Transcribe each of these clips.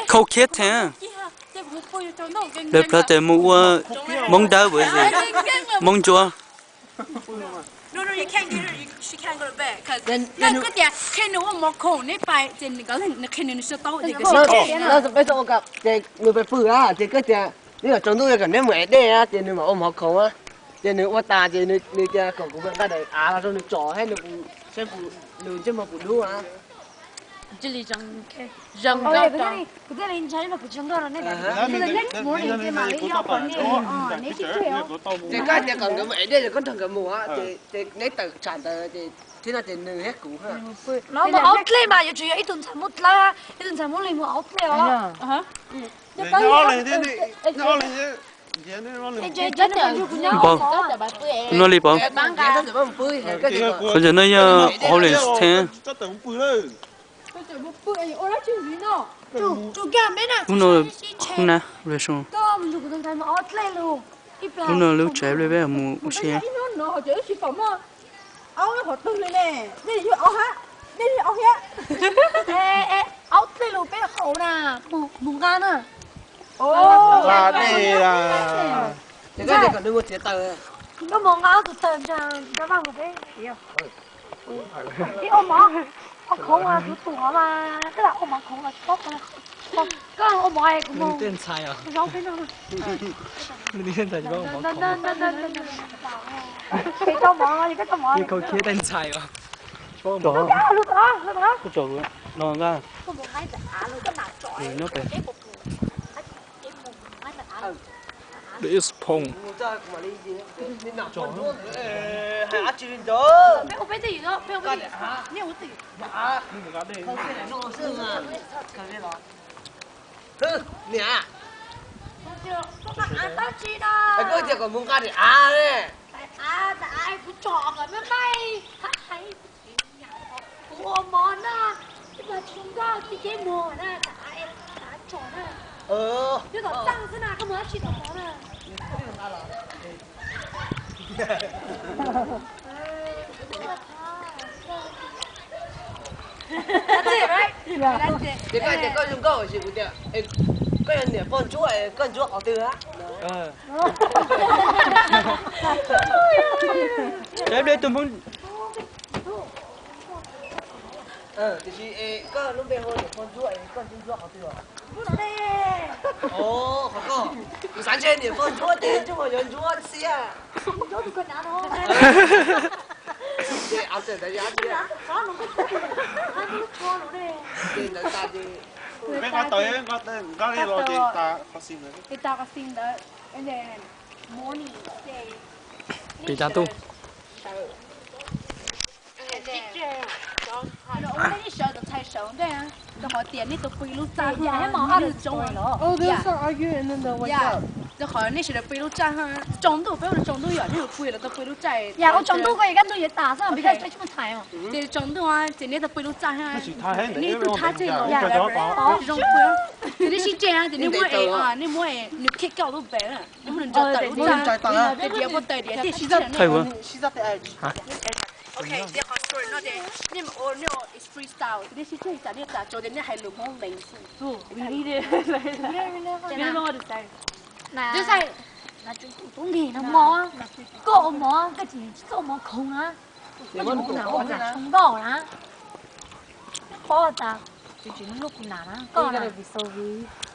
khâu khiết thế đẹp là để mua mông đau bởi gì mông chua No, you can't get her. She can't go to bed because then cái nhà khi nó mà khổ này phải thì có thể khi nó sẽ tao thì cái nó bây giờ gặp thì người phải phử á thì cái tiền nếu trong tôi cần nếu mà đây á thì nếu mà ôm học khẩu á thì nếu mà ta thì nếu kia cậu cũng vẫn đây à rồi nếu trò hay nếu sẽ phụ nếu chứ mà phụ đu á这里人哦，不对，你才那不正到了那边。这个 next morning 对嘛？你要管你哦，你去对哦。thì cái thì còn cái vậy đây là con thằng cái mùa á thì nếu tự sản thì thế là thì nương hết cũ ha nó mà outlet mà, chủ yếu ít tuần sản một la, ít tuần sản một lần một outlet đó. Nó lên thế này, nó lên thế. nó đi bao bây giờ nó họ lên thế nó không nè rồi xong nó lưu chạy lên về mua xe outlet luôn bé khẩu nè, mùng gan à. Là đây là thì cái này còn đừng có thiệt tờ nó mong áo tụt tầm cho vào một cái cái ôm mỏ không à tụt tủa mà tức là ôm mỏ không là tốt mà cái ôm mỏ này cũng mong tên sai à rau cái nào đi tên sai có một cái trong mỏ thì cái trong mỏ cái câu kia tên sai à có lúc đó cái chỗ nó ra có một cái luôn cái nào chọi nó phải This pong. hả chuyện đó bé bé gì đó bé bé nhiều cái gì không cái này nó xương à cái này đó nè có bạn ăn tao chi đó cái gì còn muốn cái gì à đấy tại ai cũng chọn rồi mấy bay hay cũng ôm món á nhưng mà chúng ta thì cái mùa nè tại đã chọn nè chứ còn tăng thế nào có mới chỉ tao món nè That's it, right? Yeah. That's it. thì cái có dùng câu gì cũng được cái này nè con chúa họ từ á đấy đấy tôi muốn thì chị có lúc về hồi con chúa họ từ ồ không có sáng trên thì con chúa tiền chứ mà nhân chúa xí à Chúa tụi con đã thôi. thì áo tiền đấy giá chứ Có luôn cái hai cái chua luôn đây. thì là ta thì Mấy con tới có đi rồi chị ta có xin rồi. Thì tao có xin đó and then morning day bị trả tu and then nó ông ấy sợ được thay sợ đấy à nó hỏi tiền đi tụi quỳ lúc cha Dạ hết mỏ được trông Oh, they start arguing and then they'll wake up. nó hỏi này sẽ được quỳ lúc cha ha trông tụi phải là trông tụi giờ thì được quỳ là tụi quỳ lúc cha Dạ con chồng tôi cái tôi也打上，比较最这么惨哦。 thì trông tụi à thì này tụi quỳ lúc cha ha 太輕你都太正了， Dạ, cho nó这种不，你是这样子，你摸啊，你摸你kick 掉都白了，你不能叫带路渣，你别不带的，你是这样 thay vừa She's at the edge. OK，你好 story，那的，你们我那 is freestyle，你是这样，你咋做的？你还录好零数，不，你的，你弄我的噻， Là 就噻， là chúng nghề nó mò, có mò cái gì có mò không á, có mò nào là không đỏ á, khó ta, chỉ nó lúc nào á, có là and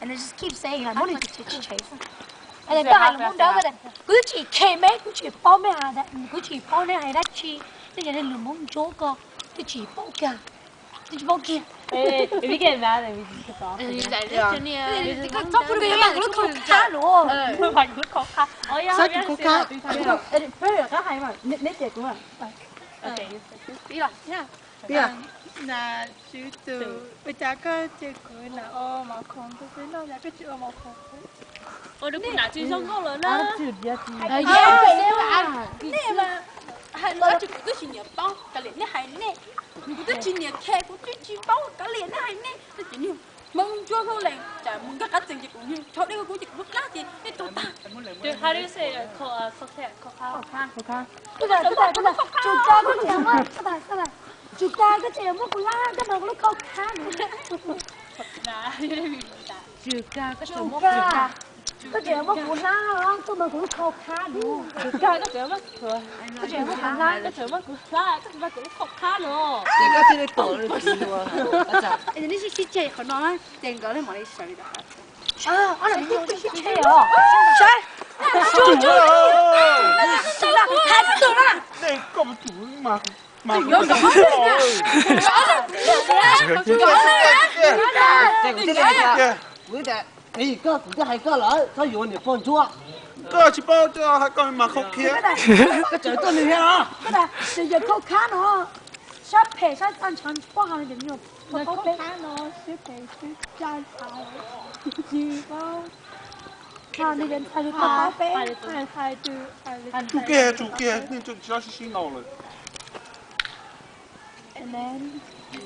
they just keep saying là muốn đi chase. Anh ta hay là muốn đỡ cái này, cứ chỉ kề mấy, cứ chỉ bao mấy à, cứ chỉ bao này hay đắt chi, thế cho nên là muốn chỗ co, thì chỉ bao kia, thì chỉ bao kia. If you get mad, then we just kick off. cái tóc của cái bạn nó không khá luôn. Like, look how fast. Oh, yeah, Sao yes, chị yes. có cái hay mà nét đẹp của bạn. Okay, đi rồi, nha. là chữ từ bây giờ cái chữ cuối là ô mà không tôi biết đâu là cái chữ ô mà không oh, đừng có nã chữ xong câu lớn đó. nè mà hay nói chữ cái chuyện nhà bao cái liền này hay nè cái chuyện nhà khe của cái chuyện bao cái liền này hay nè cái chuyện như mong chúa không lành chả mong các tình gì cũng như cho đây có chuyện lúc lá thì cái tôi ta Dude, how do you say cocktail? Cái này chụp cho cái chèo mất, các bạn chụp cho cái chèo mất của la cái đầu nó không khá nữa. Nah. chưa ca có Chú ca. Có chuyện mất của nó đó, tôi mà cũng khô khá nữa. Chưa ca có chuyện mất rồi. Có chuyện mất của nó. Có chuyện mất của nó. Có chuyện mất của khóc khá nữa.这个这个抖了几多？啊咋？哎，你是这可能整个的没得水的。我来就去切哦。đây có một chủ mà这个，我的，你个古代还个了，他有你放错， có chỉ bao cho hai con mà không kia 个整个你啊， Cái này, giờ giờ khô khá nữa. Sắp phê, sắp ăn chán quá hả điểm nhiều. nó có khá nó sẽ phải cứ trai thảo gì bao À, đi đến thay đi à tao bé bé. hai từ chủ kia nên chúng chỉ xin nào rồi and then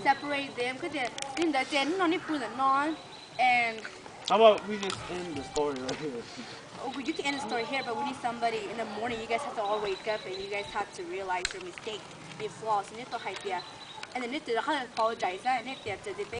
Separate them, cause they in the den no need put the non and how about we just end the story right here oh, you can end the story here, but we need somebody in the morning. You guys have to all wake up and you guys have to realize your mistake, your flaws, and you need to hide there. And then you need to apologize, and you need to